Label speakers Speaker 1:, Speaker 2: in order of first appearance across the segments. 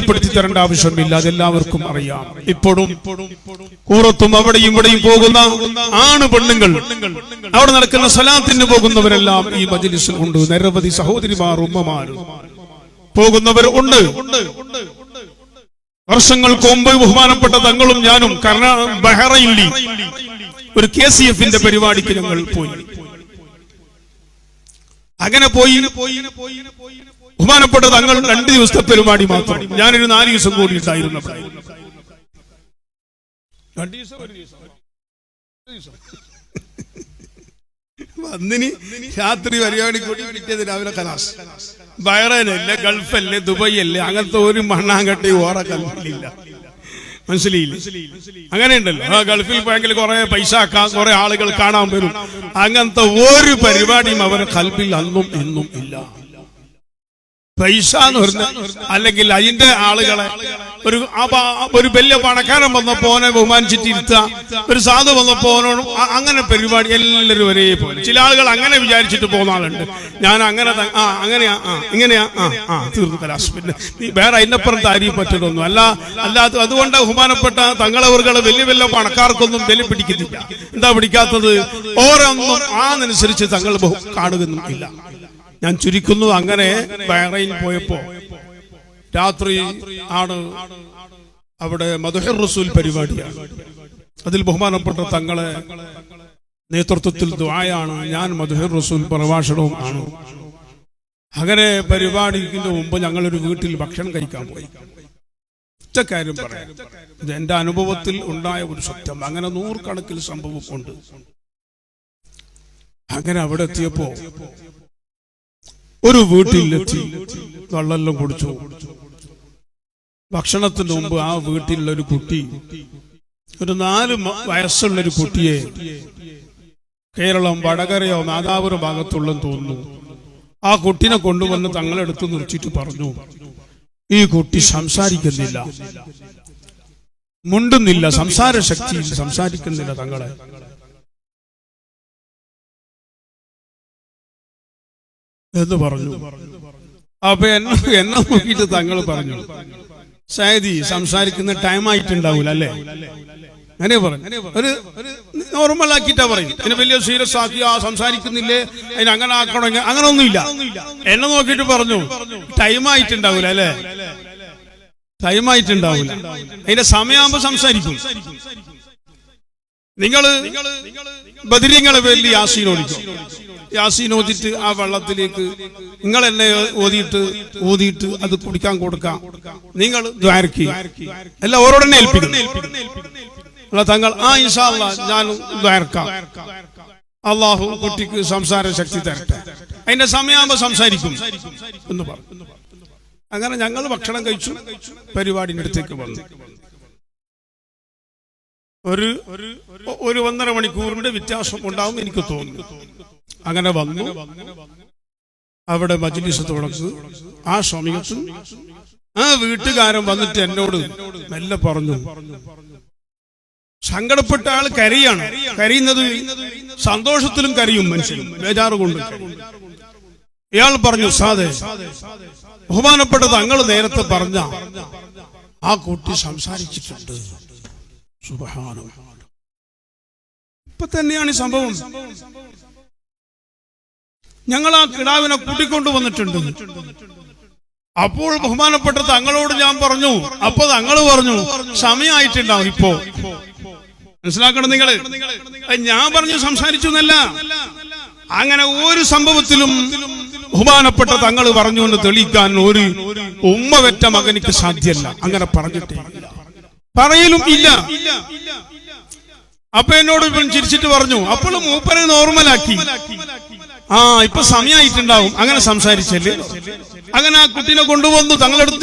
Speaker 1: പരിചയപ്പെടുത്തി തരേണ്ട ആവശ്യമില്ല, അതെല്ലാവർക്കും അറിയാം. ഇപ്പോഴും കൂറത്തും അവിടെയും ഇവിടെയും പോകുന്ന ആണ് പെണ്ണുങ്ങൾ, അവിടെ നടക്കുന്ന സ്വലാത്തിന് പോകുന്നവരെല്ലാം ഈ മജ്‌ലിസിൽ ഉണ്ട്. നിരവധി സഹോദരിമാർ ഉമ്മമാർ പോകുന്നവർ ഉണ്ട്. വർഷങ്ങൾക്ക് മുമ്പ് ബഹുമാനപ്പെട്ട തങ്ങളും ഞാനും ബഹ്റൈനിൽ ഒരു KCF-ന്റെ പരിപാടിക്ക് ഞങ്ങൾ പോയി. അങ്ങനെ പോയി ബഹുമാനപ്പെട്ട തങ്ങൾ 2 ദിവസത്തെ പരിപാടി മാത്രം, ഞാനൊരു 4 ദിവസം കൂടി ഉണ്ടായിരുന്നു. അന്നിന് രാത്രി പരിപാടി കൂടി പിറ്റേത് രാവിലെ കലാസ്. ബഹ്റൈനല്ലേ, ഗൾഫല്ലേ, ദുബായ് അല്ലേ, അങ്ങനത്തെ ഒരു മണ്ണാങ്കട്ടി ഓറ കൽപ്പില്ല. മനസ്സിലായില്ല? അങ്ങനെയുണ്ടല്ലോ, ആ ഗൾഫിൽ പോയെങ്കിൽ കുറെ പൈസ ആക്കാം, കുറെ ആളുകൾ കാണാൻ വരും. അങ്ങനത്തെ ഒരു പരിപാടിയും അവരെ കൽപ്പിൽ അന്നും എന്നും ഇല്ല. പൈസ എന്ന് പറഞ്ഞാൽ അല്ലെങ്കിൽ അതിന്റെ ആളുകളെ ഒരു വലിയ പണക്കാരൻ വന്നപ്പോ ഓനെ ബഹുമാനിച്ചിട്ടിരുത്തുക, ഒരു സാധു വന്നപ്പോ ഓനോടും അങ്ങനെ പരിപാടി എല്ലാവരും ഒരേപോലെ. ചില ആളുകൾ അങ്ങനെ വിചാരിച്ചിട്ട് പോകുന്ന ആളുണ്ട്. ഞാൻ അങ്ങനെ അങ്ങനെയാ ഇങ്ങനെയാ തീർന്നു കലാശം. പിന്നെ വേറെ അതിനപ്പുറം താരീഫ് പറ്റതൊന്നും അല്ലാത്ത. അതുകൊണ്ട് ബഹുമാനപ്പെട്ട തങ്ങളവർകളെ വലിയ വലിയ പണക്കാർക്കൊന്നും വില പിടിക്കുന്നില്ല. എന്താ പിടിക്കാത്തത്? ഓരോന്നും ആനനുസരിച്ച് തങ്ങൾ കാണുകയൊന്നും ഇല്ല. ഞാൻ ചുരുക്കുന്നു. അങ്ങനെ ബഹ്റൈൻ പോയപ്പോ രാത്രി ആണ് അവിടെ മദ്ഹുർ റസൂൽ പരിപാടിയാണ്. അതിൽ ബഹുമാനപ്പെട്ട തങ്ങളെ നേതൃത്വത്തിൽ ദുആയാണ്, ഞാൻ മദ്ഹുർ റസൂൽ പ്രഭാഷണവും ആണ്. അങ്ങനെ പരിപാടിക്ക് മുമ്പ് ഞങ്ങളൊരു വീട്ടിൽ ഭക്ഷണം കഴിക്കാൻ പോയി. ഒറ്റ കാര്യം പറയാം, ഇത് എന്റെ അനുഭവത്തിൽ ഉണ്ടായ ഒരു സത്യം. അങ്ങനെ 100 കണക്കിൽ സംഭവം ഉണ്ട്. അങ്ങനെ അവിടെ എത്തിയപ്പോ ഒരു വീട്ടിലെത്തി, വെള്ളമെല്ലാം കുടിച്ചു. ഭക്ഷണത്തിന് മുമ്പ് ആ വീട്ടിലുള്ള ഒരു കുട്ടി, ഒരു 4 വയസ്സുള്ളൊരു കുട്ടിയെ കേരളം വടകരയോ നാദാപുരം ഭാഗത്തുള്ളെന്ന് തോന്നുന്നു, ആ കുട്ടിനെ കൊണ്ടുവന്ന് തങ്ങളെടുത്ത് നിർത്തിയിട്ട് പറഞ്ഞു, ഈ കുട്ടി സംസാരിക്കുന്നില്ല, മുണ്ടുന്നില്ല, സംസാര ശക്തി സംസാരിക്കുന്നില്ല തങ്ങളെ. എന്ന് പറഞ്ഞു. അപ്പൊ എന്നെ നോക്കിയിട്ട് തങ്ങൾ പറഞ്ഞു, സൈദി സംസാരിക്കുന്ന ടൈം ആയിട്ടുണ്ടാവൂല അല്ലേ? അങ്ങനെ പറഞ്ഞു. ഒരു നോർമൽ ആക്കിയിട്ടാ പറയും. അതിന് വലിയ സീരിയസ് ആക്കി സംസാരിക്കുന്നില്ലേ, അതിന് അങ്ങനെ ആക്കണോ, അങ്ങനെ ഒന്നുമില്ല. എന്നെ നോക്കിയിട്ട് പറഞ്ഞു, ടൈം ആയിട്ടുണ്ടാവൂല അല്ലേ? ടൈം ആയിട്ടുണ്ടാവൂല, അതിന്റെ സമയമാകുമ്പോ സംസാരിക്കും. നിങ്ങള് ബദരീങ്ങളെ പേരിൽ യാസീൻ ഓടിക്കും. യാസീൻ ഓതിയിട്ട് ആ വെള്ളത്തിലേക്ക് നിങ്ങൾ എന്നെ ഓതിയിട്ട് അത് കുടിക്കാൻ കൊടുക്കാം. നിങ്ങൾ ദ്വാരക്കി എല്ലാം ഓരോടനെ ഏൽപ്പിക്കും. തങ്ങൾ ഇൻഷാ അല്ലാഹ് ഞാൻ ദ്വാരക്കാം, അള്ളാഹു കുട്ടിക്ക് സംസാര ശക്തി തരട്ടെ, അതിന്റെ സമയമാകുമ്പോ സംസാരിക്കും എന്ന് പറഞ്ഞു. അങ്ങനെ ഞങ്ങൾ ഭക്ഷണം കഴിച്ചു, പരിപാടിന്റെ അടുത്തേക്ക് വന്നു. ഒരു 1.5 മണിക്കൂറിന്റെ വ്യത്യാസം ഉണ്ടാവും എനിക്ക് തോന്നുന്നു. അങ്ങനെ വന്നു, അവിടെ മജ്‌ലിസ് തുടങ്ങി. ആ സമയത്ത് ആ വീട്ടുകാരൻ വന്നിട്ട് എന്നോട് മെല്ലെ പറഞ്ഞു, സങ്കടപ്പെട്ട ആൾ കരയാണ്. കരയുന്നത് സന്തോഷത്തിലും കരയും, മനുഷ്യനും ബേജാറ് കൊണ്ട്. ഇയാൾ പറഞ്ഞു, സാദേ ബഹുമാനപ്പെട്ട തങ്ങൾ നേരത്തെ പറഞ്ഞ ആ കുട്ടി സംസാരിച്ചിട്ടുണ്ട്. സുബ്ഹാനല്ലാഹ്, ഇപ്പൊ തന്നെയാണ് ഈ സംഭവം. ഞങ്ങൾ ആ കിടാവിനെ കൂട്ടിക്കൊണ്ടു വന്നിട്ടുണ്ട്. അപ്പോൾ ബഹുമാനപ്പെട്ട തങ്ങളോട് ഞാൻ പറഞ്ഞു, അപ്പൊ തങ്ങൾ പറഞ്ഞു സമയമായിട്ടുണ്ടാവും. ഇപ്പോ മനസ്സിലാക്കണം നിങ്ങള്, ഞാൻ പറഞ്ഞു സംസാരിച്ചു എന്നല്ല. അങ്ങനെ ഒരു സംഭവത്തിലും ബഹുമാനപ്പെട്ട തങ്ങൾ പറഞ്ഞുകൊണ്ട് തെളിയിക്കാൻ ഒരു ഉമ്മ വെറ്റ മകനിക്ക് സാധ്യമല്ല. അങ്ങനെ പറഞ്ഞിട്ടേ പറയലും ഇല്ല. അപ്പൊ എന്നോട് ചിരിച്ചിട്ട് പറഞ്ഞു, അപ്പോൾ മൂപ്പരെ നോർമലാക്കി. ഇപ്പൊ സമയമായിട്ടുണ്ടാവും, അങ്ങനെ സംസാരിച്ചല്ലേ. അങ്ങനെ ആ കുട്ടീനെ കൊണ്ടുവന്നു,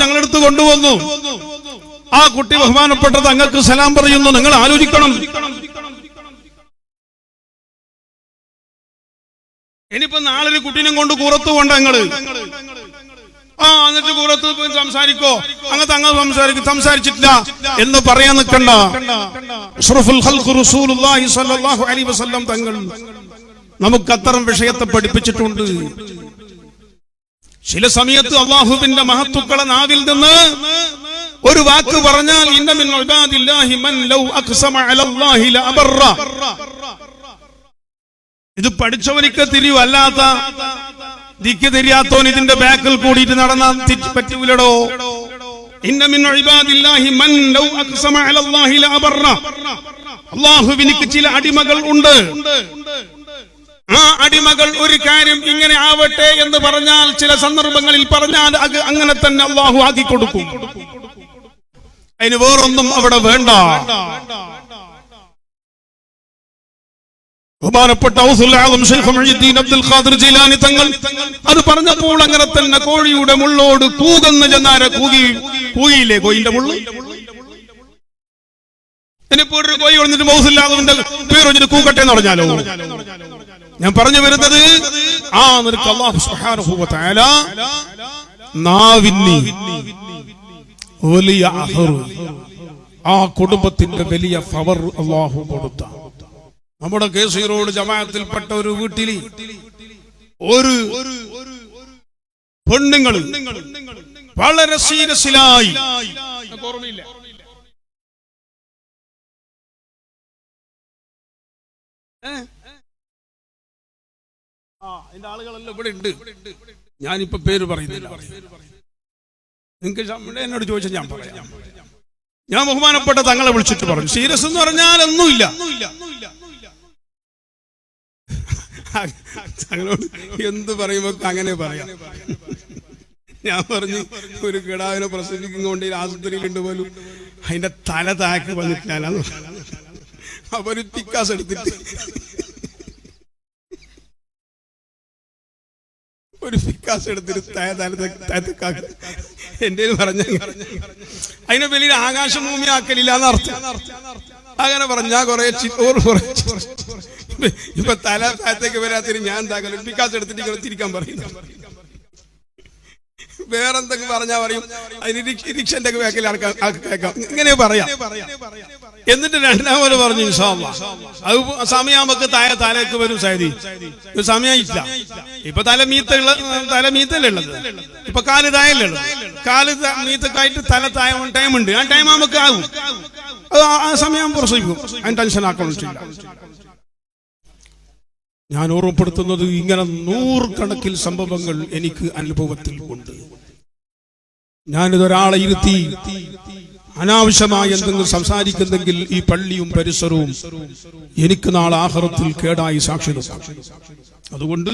Speaker 1: ഞങ്ങളെടുത്ത് കൊണ്ടുവന്നു. ആ കുട്ടി ബഹുമാനപ്പെട്ട തങ്ങൾക്ക് സലാം പറയുന്നു. നിങ്ങൾ ആലോചിക്കണം, ഇനിയിപ്പോ നാളെ ഒരു കുട്ടീനെ കൊണ്ട് കൂറത്ത് പോണ്ട ഞങ്ങള്. എന്നിട്ട് കൂറത്ത് പോയി സംസാരിക്കോ, അങ്ങനെ തങ്ങൾ സംസാരിച്ചിട്ടില്ല എന്ന് പറയാൻ നിൽക്കണ്ട. അഷ്റഫുൽ ഖൽഖ് റസൂലുള്ളാഹി സ്വല്ലല്ലാഹു അലൈഹി വസല്ലം തങ്ങൾ നമുക്ക് അത്തരം വിഷയത്തെ പഠിപ്പിച്ചിട്ടുണ്ട്. ചില സമയത്ത് അള്ളാഹുവിന്റെ മഹത്തുക്കളെ നാവിൽ നിന്ന് ഒരു വാക്ക് പറഞ്ഞാൽ ഇന്ന മിൻ ഇബാദില്ലാഹി മൻ ലൗ അഖ്സമ അലല്ലാഹി ലഅബറ. ഇത് പഠിച്ചവനിക്ക് തിരിവല്ലാത്ത ദിക്ക് തിരിയാത്തോൻ ഇതിന്റെ ബാക്കിൽ കൂടിയിട്ട് നടന്നാൽ പറ്റൂലടോ. ഇന്ന മിൻ ഇബാദില്ലാഹി മൻ ലൗ അഖ്സമ അലല്ലാഹി ലഅബറ. അല്ലാഹുവിനിക്ക് ചില അടിമകൾ ഉണ്ട്. ആ അടിമകൾ ഒരു കാര്യം ഇങ്ങനെ ആവട്ടെ എന്ന് പറഞ്ഞാൽ, ചില സന്ദർഭങ്ങളിൽ പറഞ്ഞാൽ അത് അങ്ങനെ തന്നെ അല്ലാഹു ആക്കി കൊടുക്കും. അതിന് വേറൊന്നും അവിടെ വേണ്ട. ബഹുമാനപ്പെട്ട ഔസുൽ ആലം ശൈഖ് മുഈദ്ദീൻ അബ്ദുൽ ഖാദിർ ജീലാനി തങ്ങൾ അത് പറഞ്ഞപ്പോൾ അങ്ങനെ തന്നെ കോഴിയുടെ മുള്ളോട് കൂകുന്ന ജനാര കൂകിയില്ലേ? കോഴിന്റെ മുള്ളു. ഇനിയിപ്പോ ഒരു കോഴി വന്നിട്ട് ഔസുൽ ആലമിന്റെ പേര് വെച്ചിട്ട് കൂക്കട്ടെ എന്ന് പറഞ്ഞാലോ? ഞാൻ പറഞ്ഞു വരുന്നത്, ആ നിനക്ക് അല്ലാഹു സുബ്ഹാനഹു വ തആല നാവിന് വലിയ അഹ്റു, ആ കുടുംബത്തിന്റെ വലിയ പവർ അല്ലാഹു കൊടുത്ത. നമ്മുടെ കേസീറോഡ് ജമാഅത്തിൽപ്പെട്ട ഒരു വീട്ടിൽ ഒരു പെണ്ണുങ്ങൾ വളരെ സീരിയസിലായി, ഓർമ്മയില്ല, അതിന്റെ ആളുകളെല്ലാം ഇവിടെ ഉണ്ട്. ഞാനിപ്പോ പേര് പറയുന്നില്ല. നിങ്ങൾക്ക് എന്നോട് ചോദിച്ചാൽ ഞാൻ പറയാം. ഞാൻ ബഹുമാനപ്പെട്ട തങ്ങളെ വിളിച്ചിട്ട് പറഞ്ഞു, സീരിയസ് എന്ന് പറഞ്ഞാൽ ഒന്നുമില്ല. തങ്ങളോട് എന്ത് പറയുമ്പോ അങ്ങനെ പറയാം. ഞാൻ പറഞ്ഞു, ഒരു കിടാവിനെ പ്രസവിക്കൊണ്ട് ആശുപത്രിയിൽ ഉണ്ട് പോലും അതിന്റെ തല താക്കി വന്നിട്ടില്ല. അവര് പിക്കാസ് എടുത്തിട്ട് ഒരു പിക്കാസ് എടുത്തിട്ട് എന്റെ പറഞ്ഞ അതിനെ വലിയ ആകാശഭൂമി ആക്കലില്ലാന്ന് അർത്ഥം. അങ്ങനെ പറഞ്ഞാ കുറെ ഇപ്പൊ തല താഴത്തേക്ക് വരാത്തിന് ഞാൻ എന്താക്കല പിക്കാസ് എടുത്തിട്ട് ഇങ്ങനെ തിരിക്കാൻ പറയുന്നു. വേറെന്തൊക്കെ പറഞ്ഞാ പറയും, അതിന് റിക്ഷന്റെ ഒക്കെ വേക്കിൽ കേൾക്കാം, ഇങ്ങനെ പറയാം. എന്നിട്ട് രണ്ടാമത് പറഞ്ഞു, ഇൻഷാ അല്ലാഹ് അത് സമയാകുമ്പോ തലേക്ക് വരും. സൈദി സമയമില്ല. ഇപ്പൊ തല മീത്തല്ലേ ഉള്ളത്, ഇപ്പൊ കാല് തായല്ലേ ഉള്ളത്. കാല് മീത്തക്കായിട്ട് തല തായ ടൈമുണ്ട്. ആ ടൈം നമുക്ക് ആകും. ആ സമയം പ്രസവിക്കും. അതിന് ടെൻഷൻ ആക്കണില്ല. ഞാൻ ഓർമ്മപ്പെടുത്തുന്നത്, ഇങ്ങനെ 100 കണക്കിൽ സംഭവങ്ങൾ എനിക്ക് അനുഭവത്തിൽ ഉണ്ട്. ഞാനിതൊരാളെ ഇരുത്തി അനാവശ്യമായി എന്തെങ്കിലും സംസാരിക്കുന്നെങ്കിൽ ഈ പള്ളിയും പരിസരവും എനിക്ക് നാളെ ആഖിറത്തിൽ കേടായി സാക്ഷി നിൽക്കും. അതുകൊണ്ട്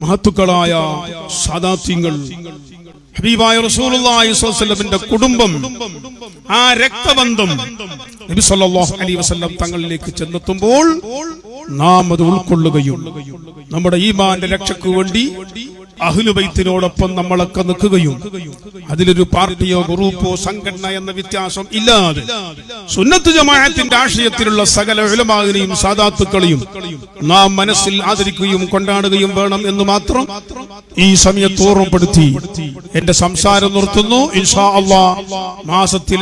Speaker 1: മഹത്തുക്കളായ സാദാത്യങ്ങൾ, ഹബീബായ റസൂലുള്ളാഹി സ്വല്ലല്ലാഹു അലൈഹി വസല്ലമിന്റെ കുടുംബം, ആ രക്തബന്ധം നബി സല്ലല്ലാഹു അലൈഹി വസല്ലം തങ്ങളിലേക്ക് ചെന്നെത്തുമ്പോൾ നാം അത് ഉൾക്കൊള്ളുകയും നമ്മുടെ ഈമാന്റെ രക്ഷയ്ക്ക് വേണ്ടി അഹ്ലു ബൈത്തിനോടൊപ്പം നമ്മളൊക്കെ നിൽക്കുകയും അതിലൊരു പാർട്ടിയോ ഗ്രൂപ്പോ സംഘടന എന്ന വ്യത്യാസം ഇല്ലാതെ സുന്നത്ത് ജമാഅത്തിന്റെ ആശയത്തിലുള്ള സകല ഉലമാവിനെയും സാദാത്തുക്കളെയും നാം മനസ്സിൽ ആദരിക്കുകയും കൊണ്ടാടുകയും വേണം എന്ന് മാത്രം ഈ സമയത്ത് ഓർമ്മപ്പെടുത്തി എന്റെ സംസാരം നിർത്തുന്നു. ഇൻഷാ അല്ലാഹ് മാസത്തിൽ